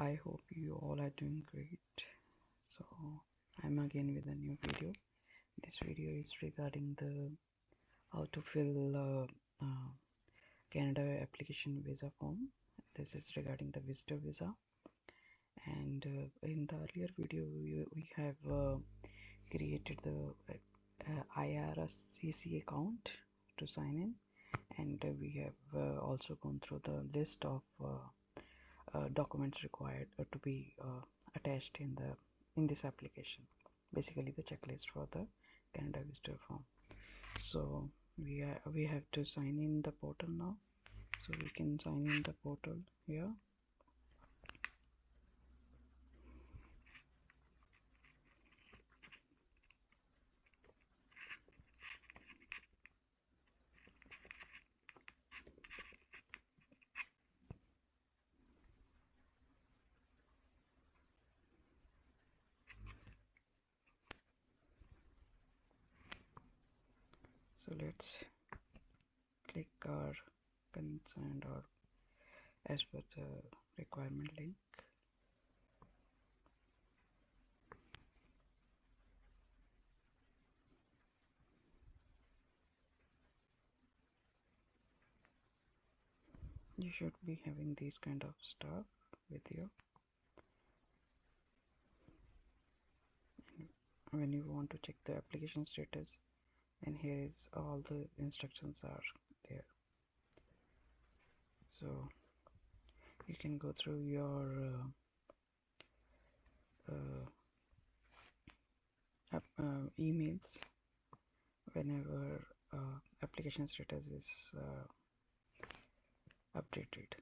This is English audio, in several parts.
I hope you all are doing great. So I'm again with a new video. This video is regarding the how to fill Canada application visa form. This is regarding the visitor visa. And in the earlier video, we have created the IRCC account to sign in, and we have also gone through the list of documents required to be attached in this application, basically the checklist for the Canada visitor form. So we have to sign in the portal now, so we can sign in the portal here. So let's click our consent or as per the requirement link. You should be having these kind of stuff with you when you want to check the application status, and here is all the instructions are there. So you can go through your emails whenever application status is updated.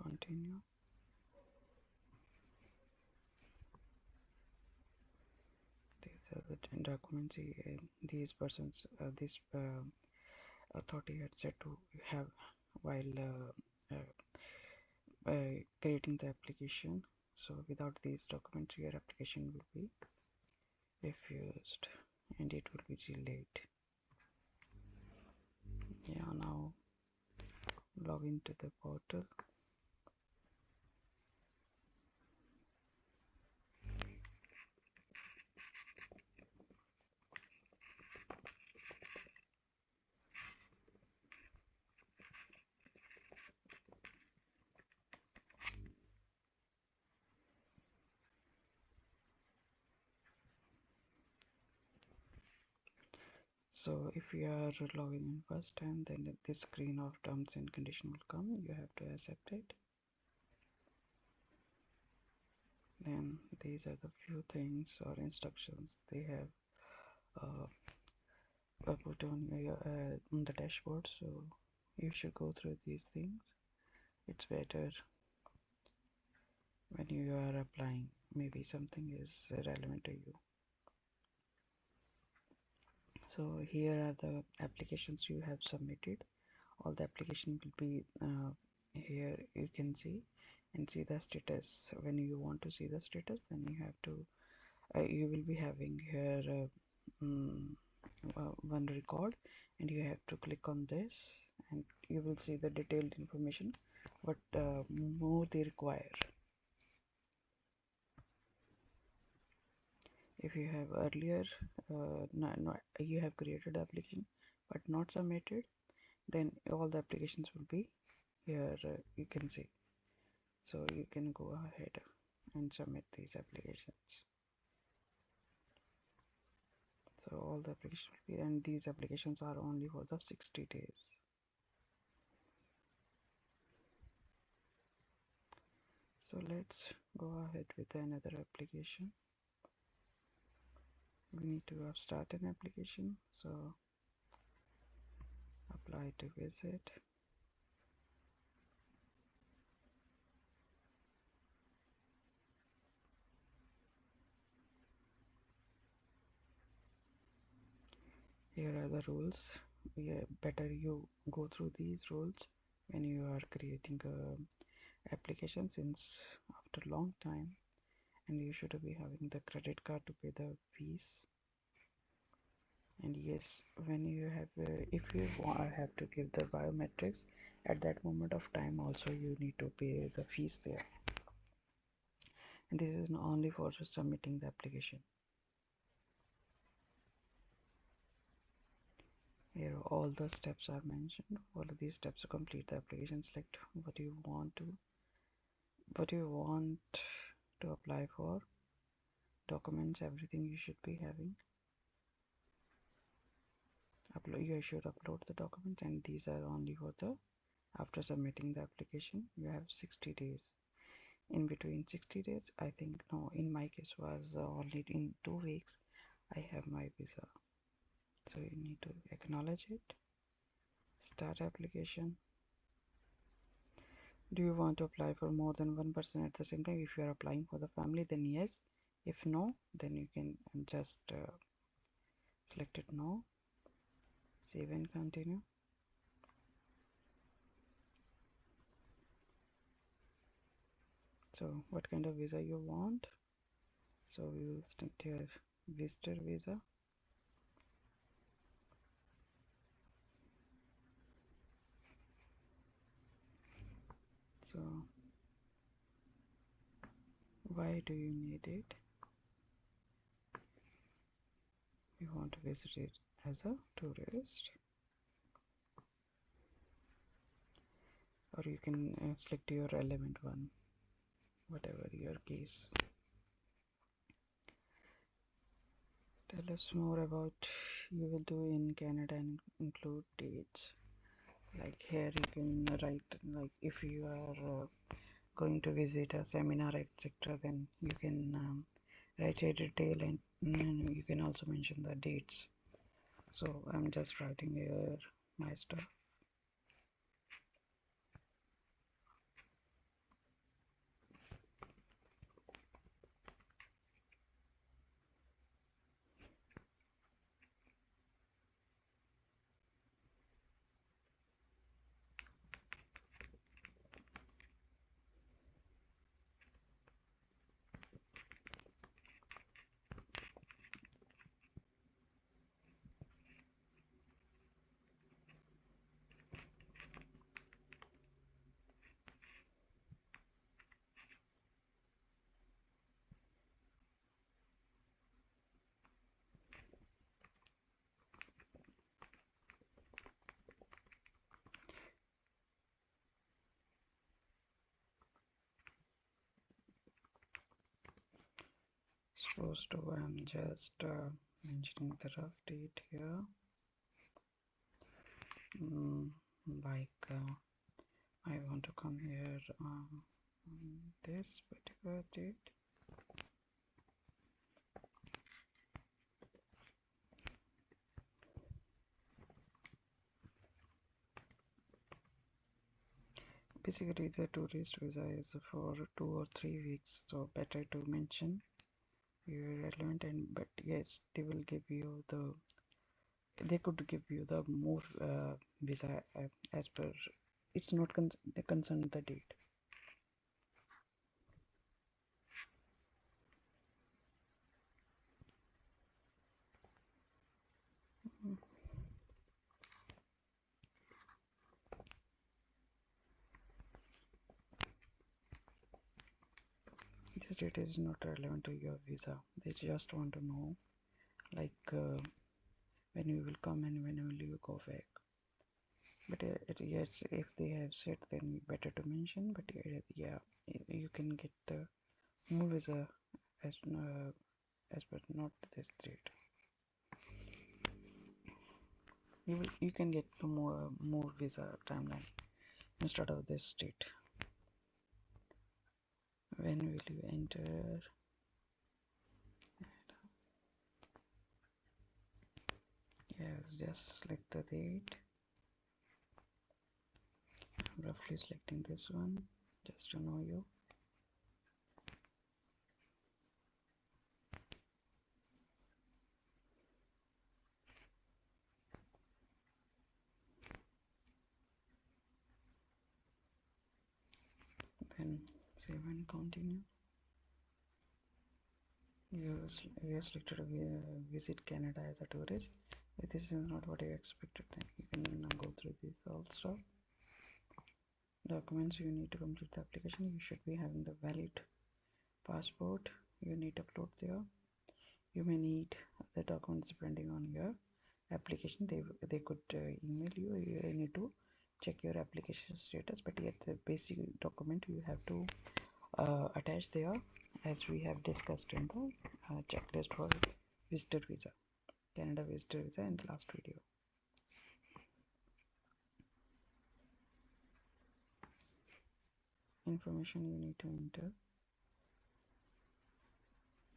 Continue. These are the documents these persons, this authority had said to have while creating the application. So without these documents, your application will be refused and it will be delayed. Yeah, now log into the portal. So if you are logging in first time, then this screen of terms and condition will come. You have to accept it. Then these are the few things or instructions they have put on the dashboard. So you should go through these things. It's better when you are applying. Maybe something is relevant to you. So here are the applications you have submitted. All the application will be here. You can see and see the status. When you want to see the status, then you have to you will be having here one record, and you have to click on this, and you will see the detailed information what more they require. If you have earlier you have created the application but not submitted, then all the applications will be here. You can see, so you can go ahead and submit these applications. So all the applications will be, and these applications are only for the 60 days. So let's go ahead with another application. We need to start an application, so apply to visit. Here are the rules. Better you go through these rules when you are creating a application, since after a long time, and you should be having the credit card to pay the fees, And yes, when you have if you have to give the biometrics at that moment of time, also you need to pay the fees there. And this is not only for submitting the application. Here all the steps are mentioned. Follow these steps to complete the application. Select what you want to apply for, documents, everything you should be having. You should upload the documents, and these are only for the after submitting the application. You have 60 days. In between 60 days, I think, no, in my case was only in 2 weeks I have my visa. So you need to acknowledge it, start application. Do you want to apply for more than one person at the same time? If you are applying for the family, then yes. If no, then you can just select it no, save and continue. So what kind of visa you want? So we will select here visitor visa. So why do you need it? You want to visit it as a tourist, or you can select your relevant one, whatever your case. Tell us more about you will do in Canada and include dates. Like here you can write, like if you are going to visit a seminar, etc., then you can write a detail, and you can also mention the dates. So I'm just writing here my stuff. Supposed to, I'm just mentioning the rough date here. Like I want to come here on this particular date. Basically the tourist visa is for 2 or 3 weeks, so better to mention your relevant. And but yes, they will give you the, they could give you the more visa as per, it's not the concern the date. This date is not relevant to your visa. They just want to know, like when you will come and when will you go back. But yes, if they have said, then better to mention. But yeah, you can get the more visa as but not this date. You can get the more visa timeline instead of this date. When will you enter? Yes, just select the date. I'm roughly selecting this one just to know you. Then save and continue. You have selected visit Canada as a tourist. this is not what you expected, then you can go through this all stuff. Documents you need to complete the application. You should be having the valid passport. You need to upload there. You may need the documents depending on your application. They could email you. You need to check your application status, but yet the basic document you have to attach there, as we have discussed in the checklist for visitor visa, Canada visitor visa, in the last video. Information you need to enter.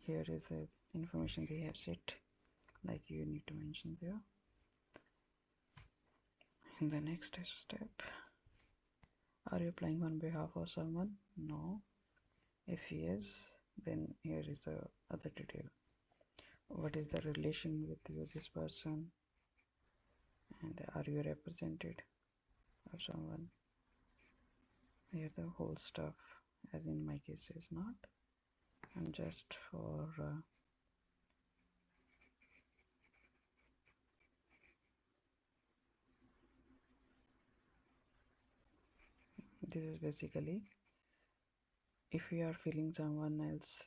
Here is the information they have set, like you need to mention there. In the next step, are you applying on behalf of someone? No. If yes, then here is the other detail. What is the relation with you, this person, and are you represented of someone? Here the whole stuff, as in my case is not. I'm just for this is basically, if you are filling someone else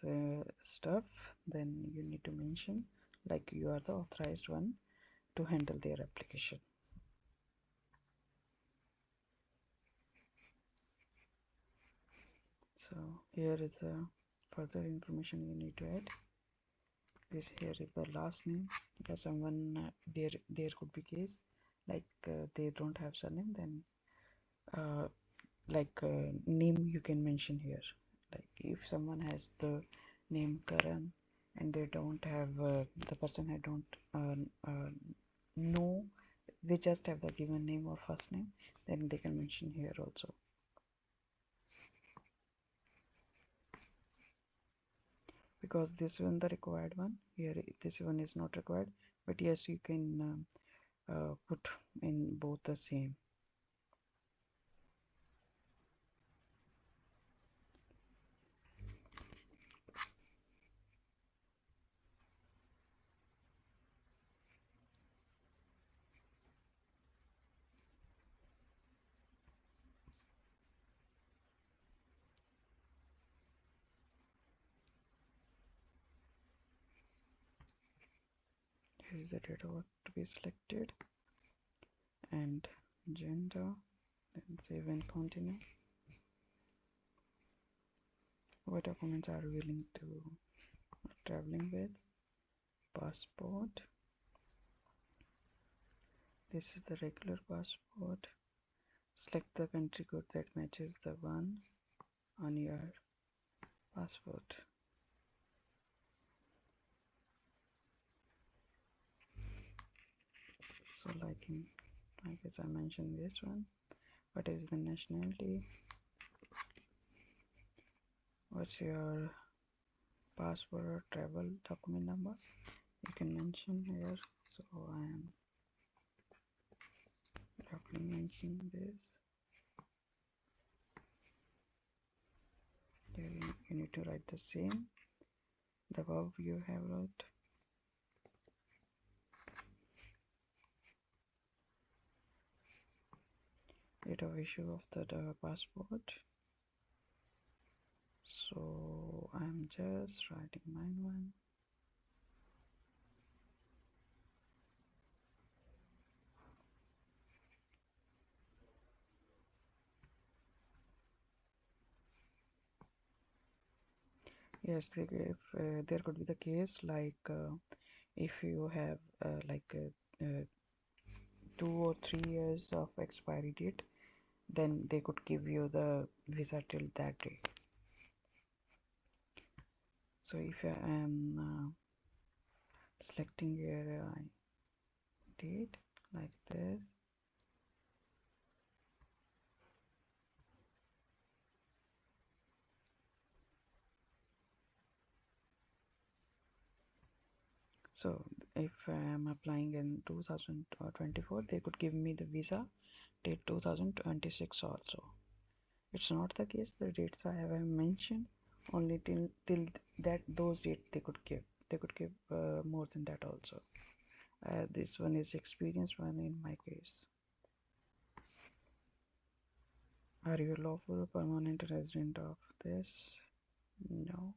stuff, then you need to mention like you are the authorized one to handle their application. So here is the further information you need to add. This here is the last name. Because someone there could be case like they don't have surname, then name you can mention here. Like if someone has the name Karan and they don't have the person I don't know, they just have the given name or first name, then they can mention here also. Because this one the required one, here this one is not required, but yes, you can put in both the same. Here is the date of birth to be selected and gender, then save and continue. What documents are you willing to traveling with? Passport. This is the regular passport. Select the country code that matches the one on your passport. So I guess I mentioned this one. What is the nationality? What's your passport or travel document number? You can mention here. So I am roughly mentioning this. Here you need to write the same, the above you have wrote. Date of issue of the passport. So I'm just writing mine one. Yes, if there could be the case like if you have 2 or 3 years of expiry date, then they could give you the visa till that date. So if I am selecting here date like this, so if I am applying in 2024, they could give me the visa till 2026 also. It's not the case, the dates I have mentioned only till that those dates they could give. They could give more than that also. This one is experienced one in my case. Are you a lawful permanent resident of this? No.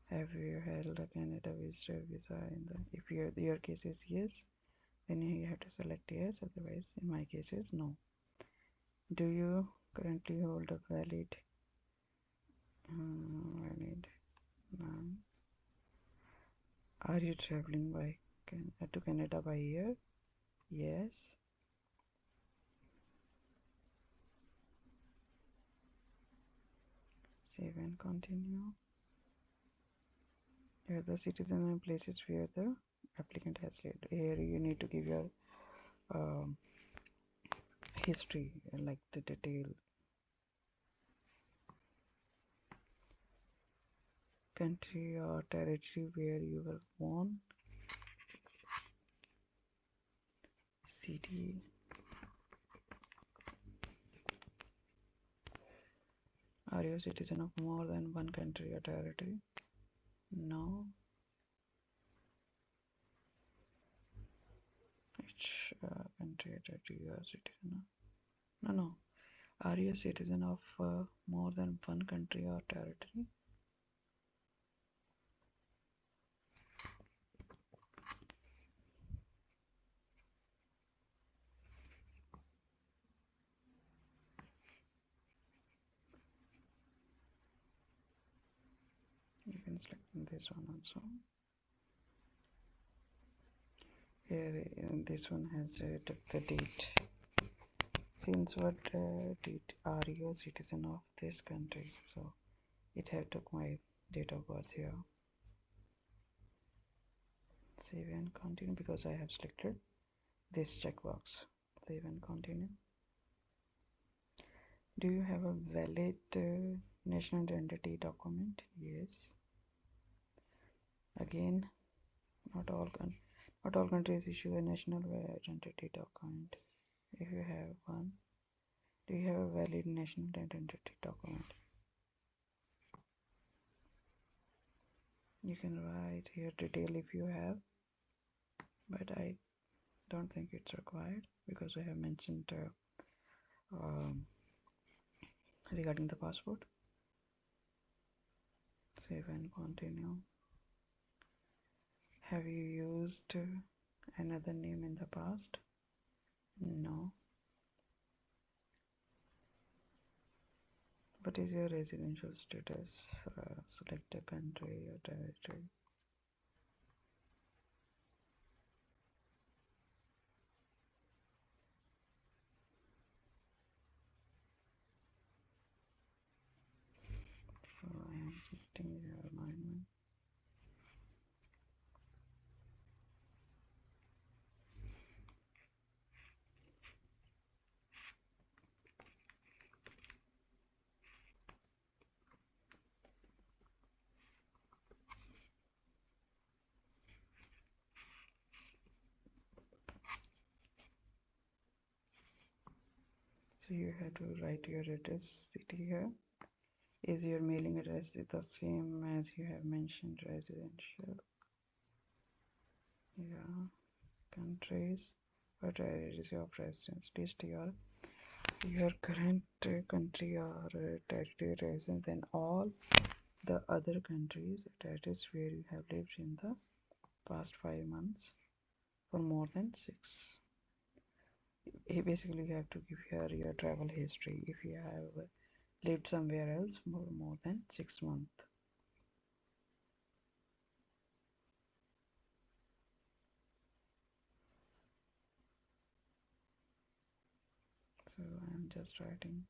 Have you held a Canada visitor visa in the, if your case is yes, then you have to select yes, otherwise in my case is no. Do you currently hold a valid none. Are you traveling to Canada by air? Yes. Save and continue. You're the citizen in places where the applicant has lived. Here you need to give your um, history, like the detail. Country or territory where you were born. City. Are you a citizen of more than one country or territory? No. Which country or territory you are a citizen of? No. Are you a citizen of more than one country or territory? You can select this one also. Here, this one has the date. Since what date are you a citizen of this country? So it have took my date of birth here. Save and continue because I have selected this checkbox. Save and continue. Do you have a valid national identity document? Yes. Again, not all countries issue a national identity document. If you have one, do you have a valid national identity document? You can write here detail if you have, but I don't think it's required because I have mentioned regarding the passport. Save and continue. Have you used another name in the past? No. What is your residential status? Select a country or territory. So I am selecting your mine. So you have to write your address, city here. Is your mailing address the same as you have mentioned residential? Yeah. Countries or territories of residence. List your current country or territory residence and all the other countries territories where you have lived in the past 5 months for more than 6. Basically you have to give here your travel history if you have lived somewhere else for more than 6 months. So I'm just writing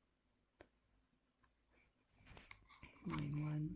mine one.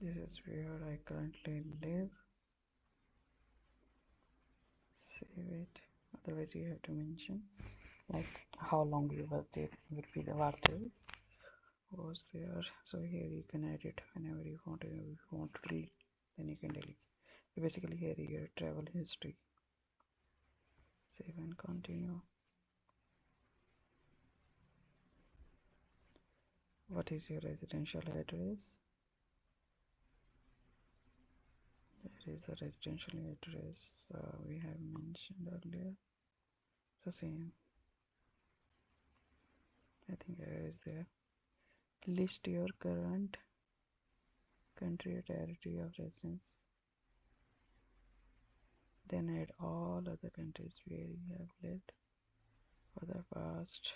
This is where I currently live. Save it. Otherwise you have to mention like how long you was there will be the water was there. So here you can edit whenever you want. If you want to delete, then you can delete. So basically here your travel history. Save and continue. What is your residential address? There is a residential address we have mentioned earlier. So same. I think here is there. List your current country or territory of residence. Then add all other countries where you have lived for the past.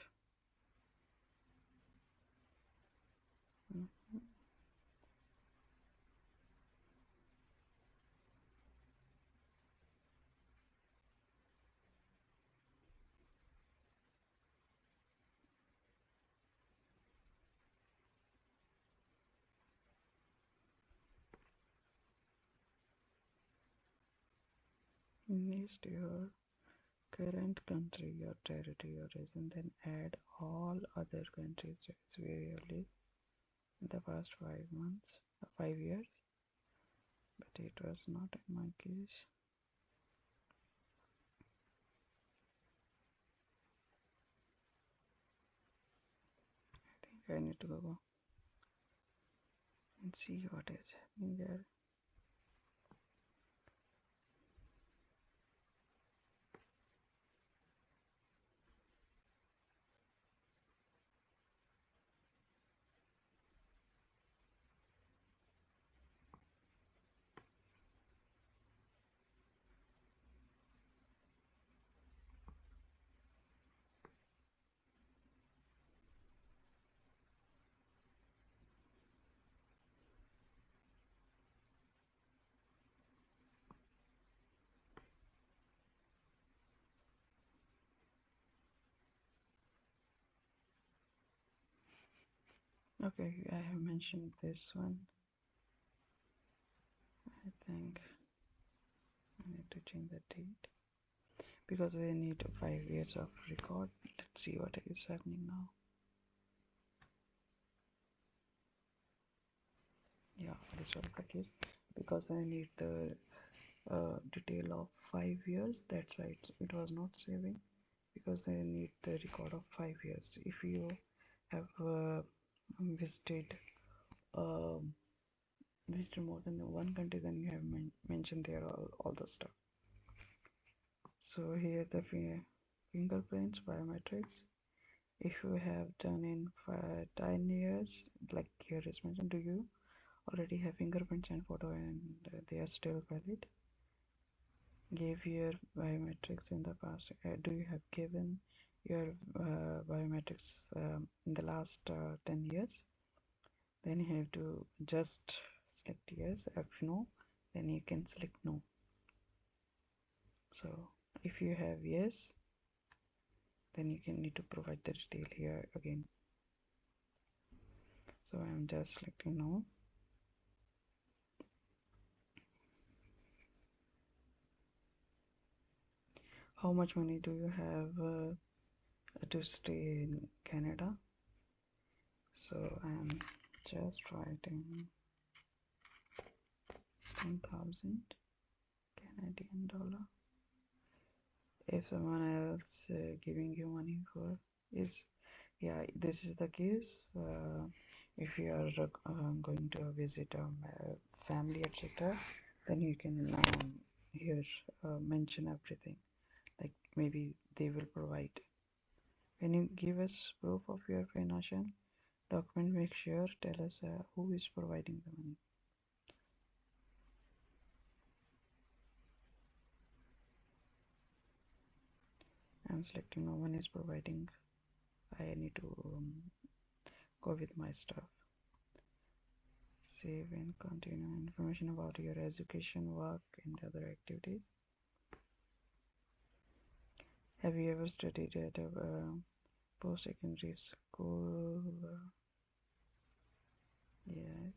List your current country or territory or region, then add all other countries where you live in the past 5 months, 5 years, but it was not in my case. I think I need to go and see what is happening there. Okay, I have mentioned this one. I think I need to change the date because they need 5 years of record. Let's see what is happening now. Yeah, this was the case because I need the detail of 5 years. That's why it was not saving because they need the record of 5 years. If you have visited um, visited more than one country, then you have mentioned there all the stuff. So here the fingerprints biometrics. If you have done in 10 years, like here is mentioned, do you already have fingerprints and photo and they are still valid? Give your biometrics in the past. Do you have given your biometrics in the last 10 years? Then you have to just select yes. If no, then you can select no. So if you have yes, then you can need to provide the detail here again. So I'm just selecting no. How much money do you have to stay in Canada? So I'm just writing 10,000 Canadian dollar. If someone else giving you money for is, yeah, this is the case. If you are going to visit a family, etc., then you can here mention everything. Like maybe they will provide. When you give us proof of your financial document, make sure tell us who is providing the money. I'm selecting no one is providing. I need to go with my stuff. Save and continue. Information about your education, work, and other activities. Have you ever studied at a post-secondary school? Yes.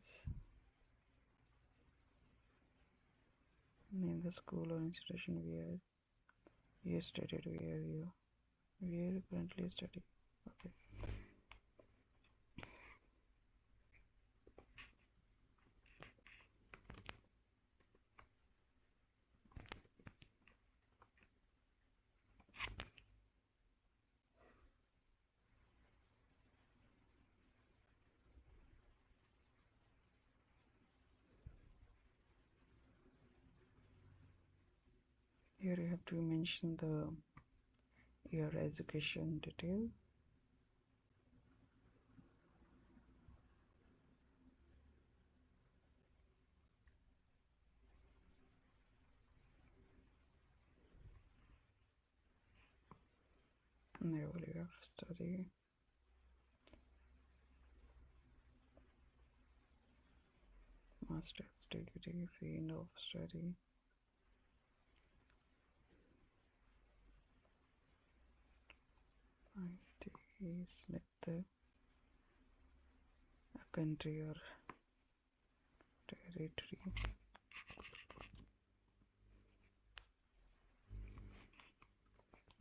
Name the school or institution where you studied, where you where you currently study. Okay. Here you have to mention your education detail. Level of study, master's degree, field of study, IT, select the country or territory.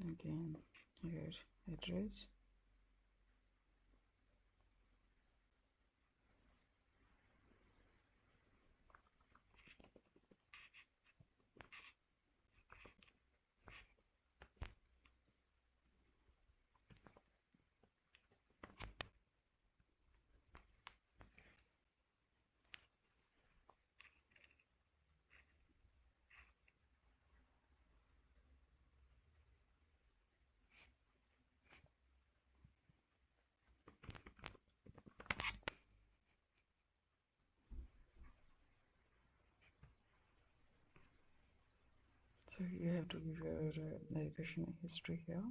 Again, here address. So you have to give your education history here.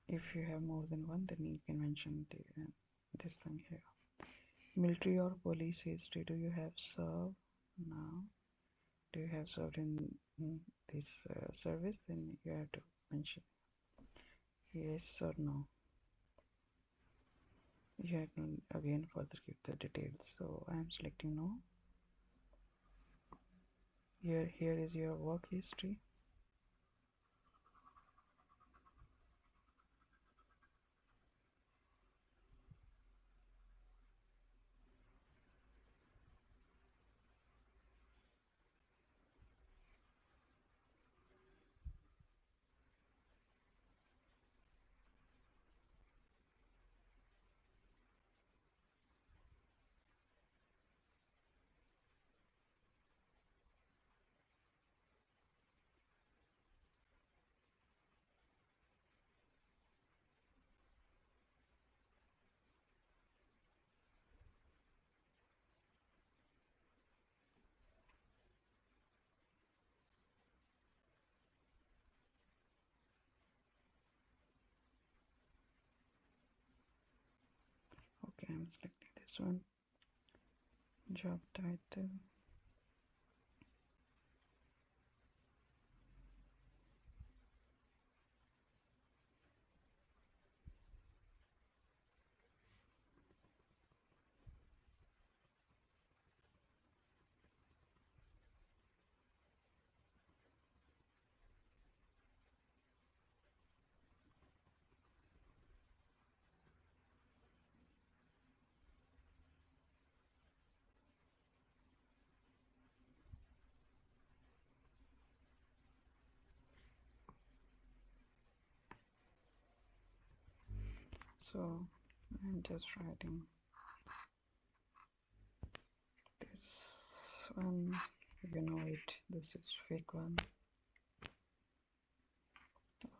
If you have more than one, then you can mention this thing here. Military or police history. Do you have served? No. Do you have served in this service? Then you have to mention yes or no. You have to again further give the details. So I am selecting no. Here is your work history. Okay, I'm selecting this one. Job title. So I'm just writing this one. You know it. This is fake one.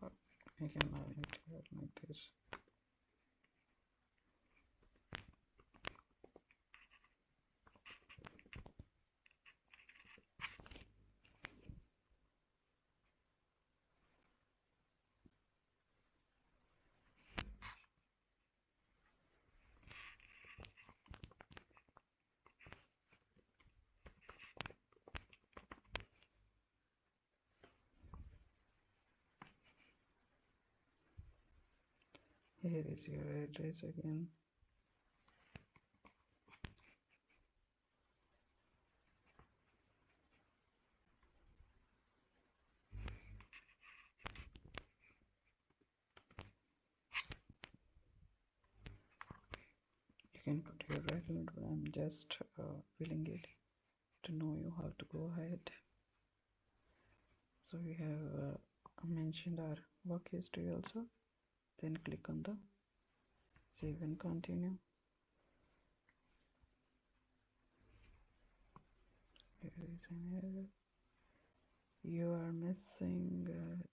Or I can write it like this. Here is your address again. can put your resume, but I'm just filling it to know you how to go ahead. So we have mentioned our work history also. Then click on the save and continue. Here is an error. You are missing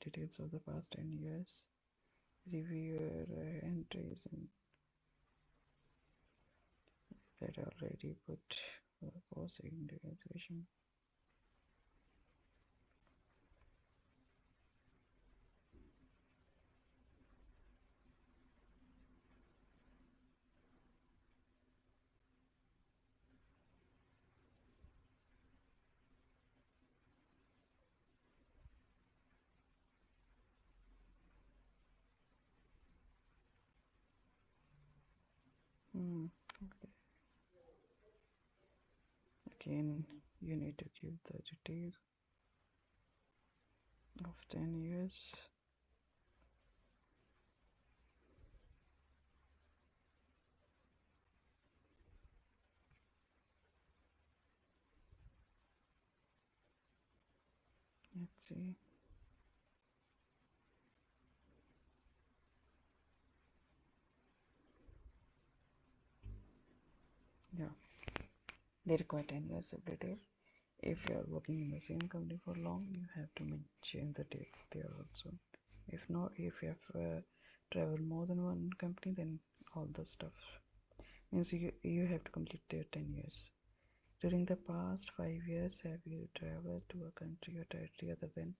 details of the past 10 years. Review your entries and that already put post individualization. Okay. Again, you need to give the details of 10 years. Let's see. Yeah, they require 10 years of detail. If you are working in the same company for long, you have to mention the date there also. If not, if you have traveled more than one company, then all the stuff means you have to complete their 10 years. During the past 5 years, have you traveled to a country or territory other than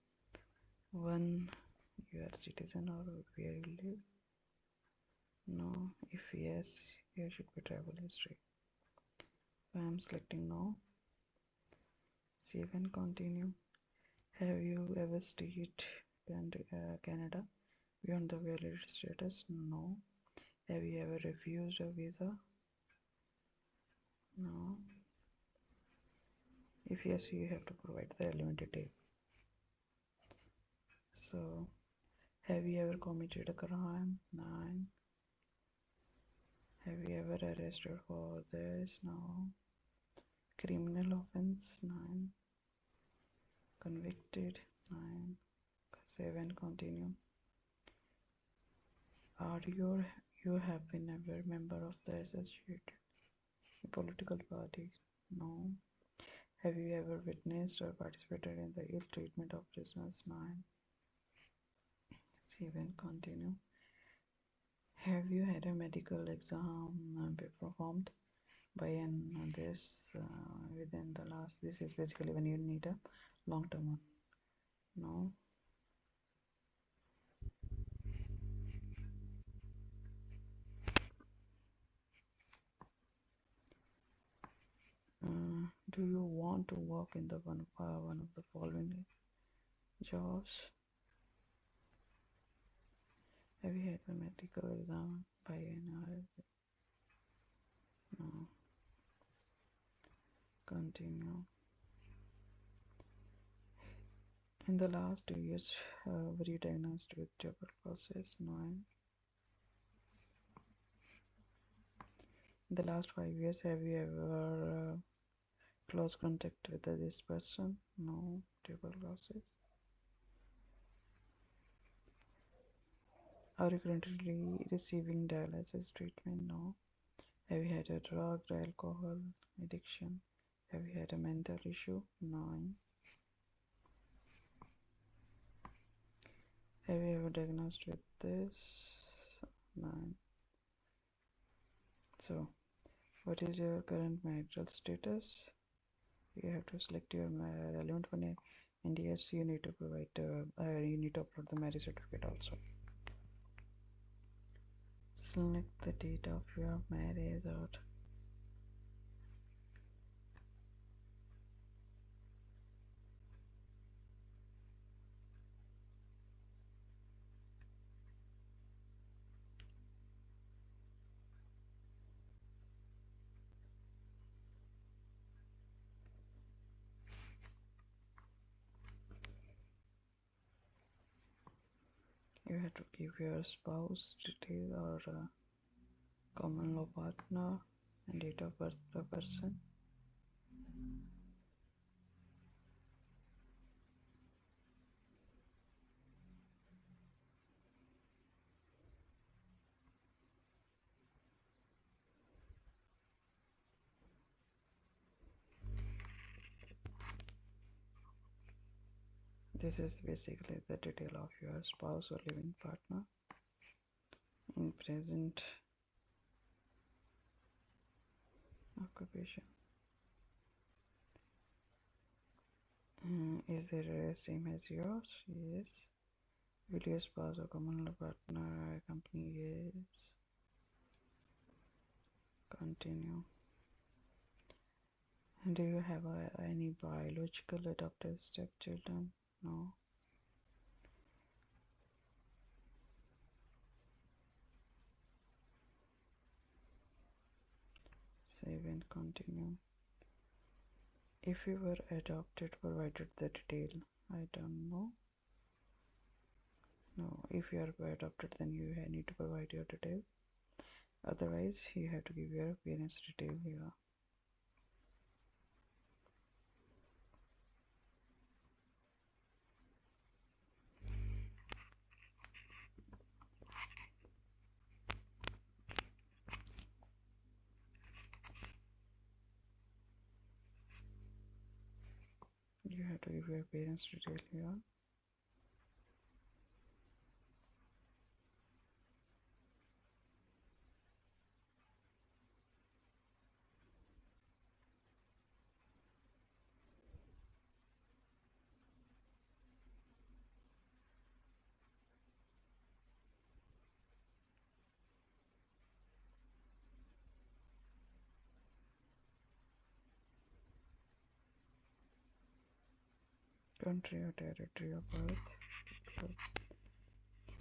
one you are citizen or where you live? No. If yes, here should be travel history. I am selecting no. Save and continue. Have you ever stayed in Canada beyond the valid status? No. Have you ever refused a visa? No. If yes, you have to provide the relevant detail. So, have you ever committed a crime? 9. Have you ever arrested for this? No. Criminal offense? 9. Convicted? 9. Save and continue. Are you have been ever member of the associated political party? No. Have you ever witnessed or participated in the ill treatment of prisoners? 9. Save and continue. Have you had a medical exam performed by this within the last? This is basically when you need a long-term one. No. Do you want to work in the one of the following jobs? Have you had a medical exam by an No. Continue. In the last 2 years, were you diagnosed with tuberculosis? 9. In the last 5 years, have you ever close contact with this person? No. Tuberculosis. Are you currently receiving dialysis treatment? No. Have you had a drug or alcohol addiction? Have you had a mental issue? 9. Have you ever diagnosed with this? 9. So, what is your current marital status? You have to select your relevant one, and yes, you need to provide you need to upload the marriage certificate also. Select the date of your marriage or you have to give your spouse detail or common law partner. and date of birth of the person. This is basically the detail of your spouse or living partner in present occupation. Is there a same as yours? Yes. Will your spouse or common law partner accompany? Yes. Continue. Do you have any biological adopted stepchildren? No. Save and continue. If you were adopted, provided the detail. I don't know. No, if you are adopted, then you need to provide your detail. Otherwise, you have to give your parents' detail here. You have to give your parents' detail here. Country or territory of birth,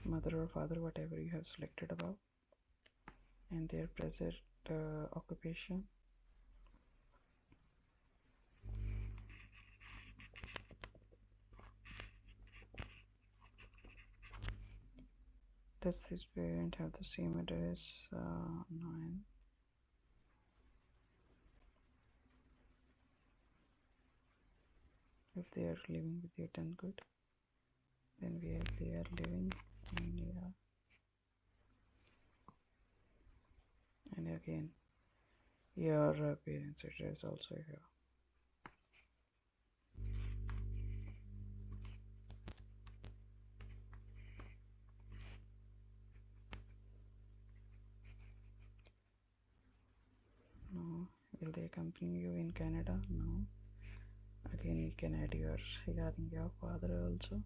mother or father, whatever you have selected above, and their present occupation. Does this parent have the same address? No. If they are living with you, then good. Then we have they are living in India. And again, your parents' address also here. No. Will they accompany you in Canada? No. Again, you can add your regarding your father also.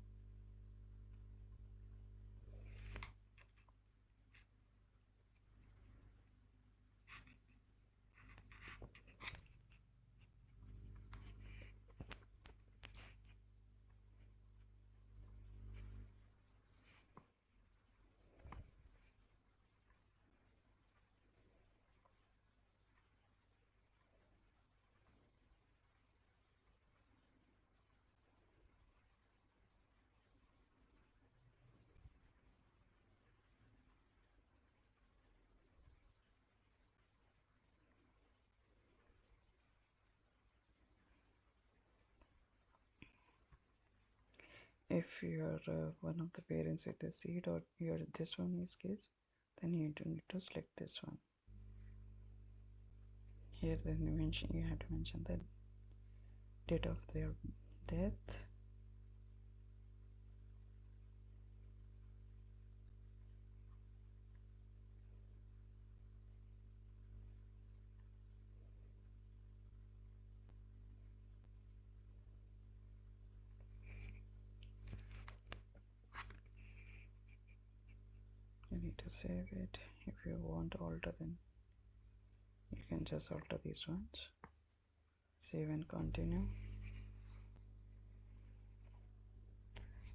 If you're one of the parents with the seed, or you're this one is case, then you do need to select this one. Here then you have to mention the date of their death. You need to save it. If you want to alter, then you can just alter these ones. Save and continue.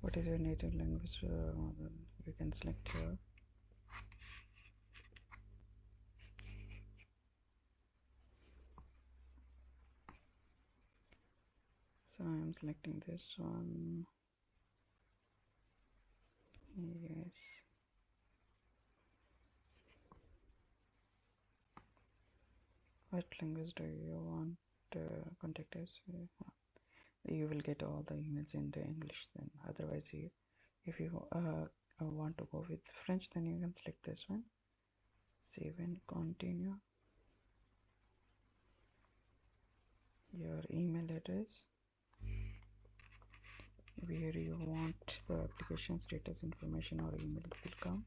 What is your native language? You can select here. So I am selecting this one. Yes. What language do you want contact us? You will get all the emails in the English then. Otherwise, if you want to go with French, then you can select this one. Save and continue. Your email address, where you want the application status information or email will come.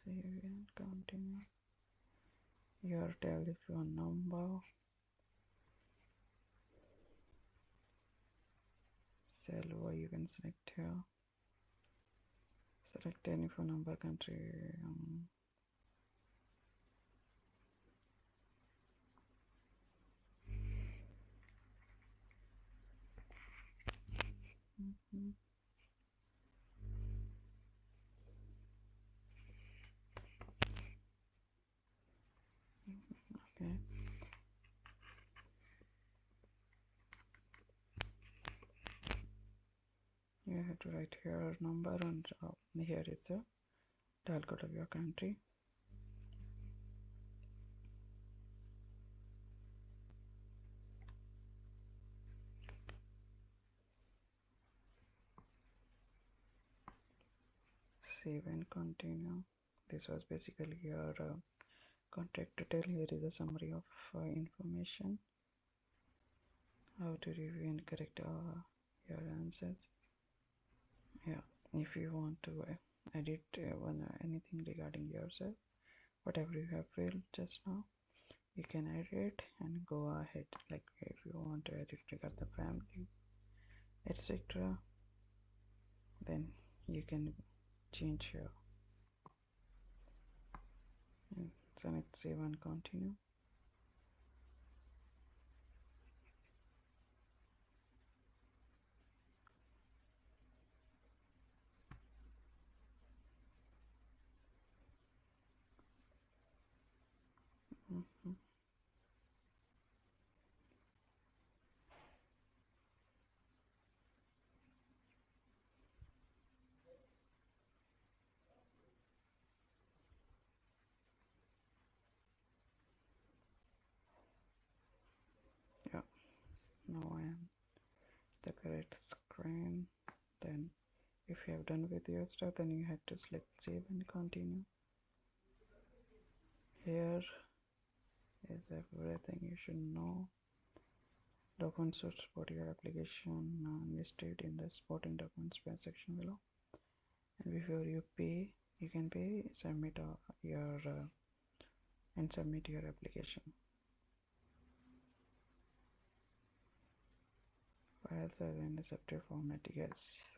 Save and continue. Your telephone number, Salva you can select here. Select any phone number, country. Okay. You have to write your number and here is the dial code of your country. Save and continue. This was basically your contact detail. Here is a summary of information, how to review and correct your answers. Yeah, if you want to edit anything regarding yourself, whatever you have filled just now, you can edit and go ahead. Like if you want to edit regarding the family, etc., then you can change here. So let's save and continue. Yeah, now I am the correct screen. Then if you have done with your stuff, then you have to select save and continue. Here is everything you should know. Documents to support your application listed in the supporting documents section below. And before you pay, you can pay, submit your and submit your application. Files are in a separate format. Yes,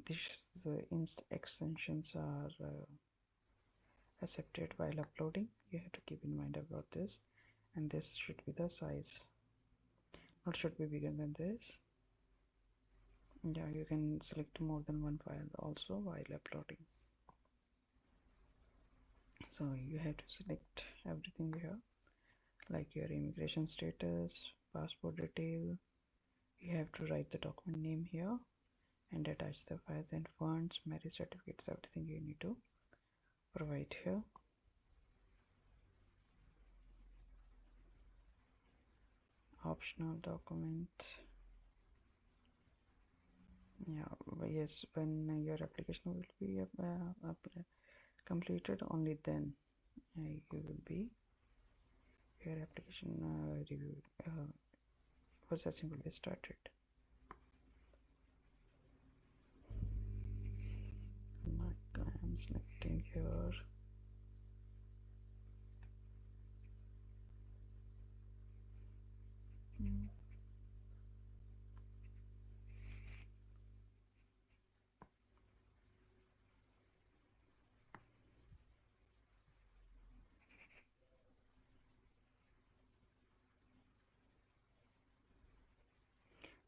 these extensions are accepted while uploading. You have to keep in mind about this, and this should be the size. Not should be bigger than this. Yeah, you can select more than one file also while uploading. So you have to select everything here, like your immigration status, passport detail. You have to write the document name here and attach the files and funds, marriage certificates, everything you need to provide here. Optional document. Yeah, yes, when your application will be completed, only then you will be your application review processing will be started. Like I am selecting here.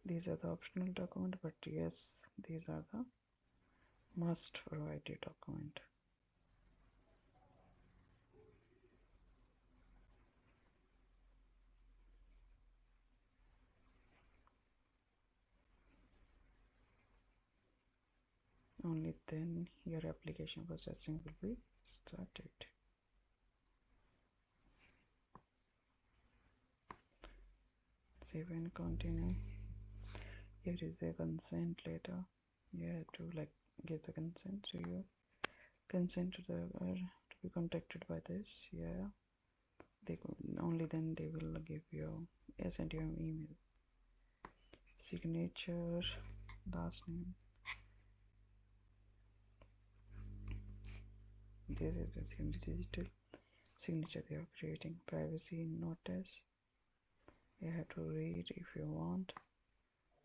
These are the optional document, but yes, these are the must provided document. Only then your application processing will be started. Save and continue. Here is a consent letter. You have to like give the consent to you. Consent to the to be contacted by this. Yeah, they only then they will give you send you an email. Signature, last name. This is the digital signature they are creating. Privacy notice. You have to read if you want.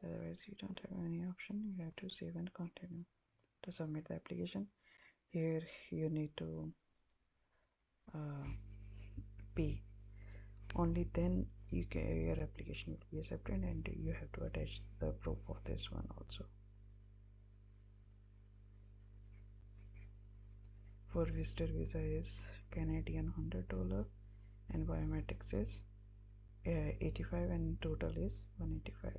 Otherwise, you don't have any option. You have to save and continue to submit the application. Here, you need to uh, pay. Only then your application will be accepted, and you have to attach the proof of this one also. For visitor visa is Canadian $100 and biometrics is 85 and total is 185.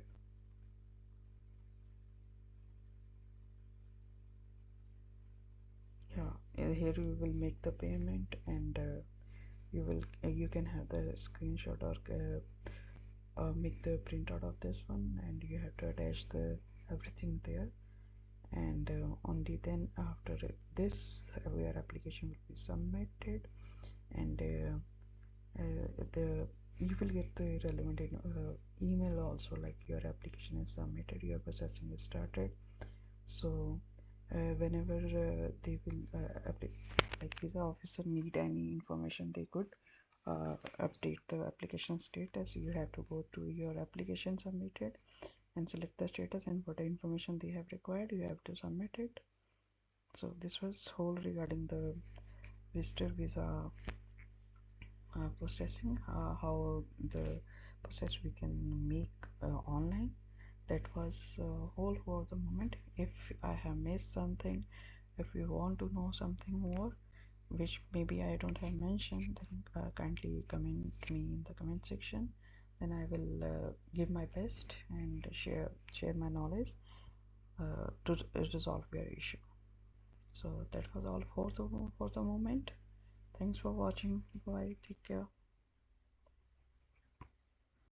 Yeah, here you will make the payment, and you can have the screenshot or make the printout of this one, and you have to attach the everything there, and only then after this your application will be submitted, and the you will get the relevant email also, like your application is submitted, your processing is started. So whenever they will like visa officer need any information, they could update the application status. You have to go to your application submitted and select the status and what information they have required, you have to submit it. So this was whole regarding the visitor visa processing, how the process we can make online. That was whole for the moment. If I have missed something, if you want to know something more which maybe I don't have mentioned, then kindly comment me in the comment section, then I will give my best and share my knowledge to resolve your issue. So that was all for the moment. Thanks for watching. Bye, take care.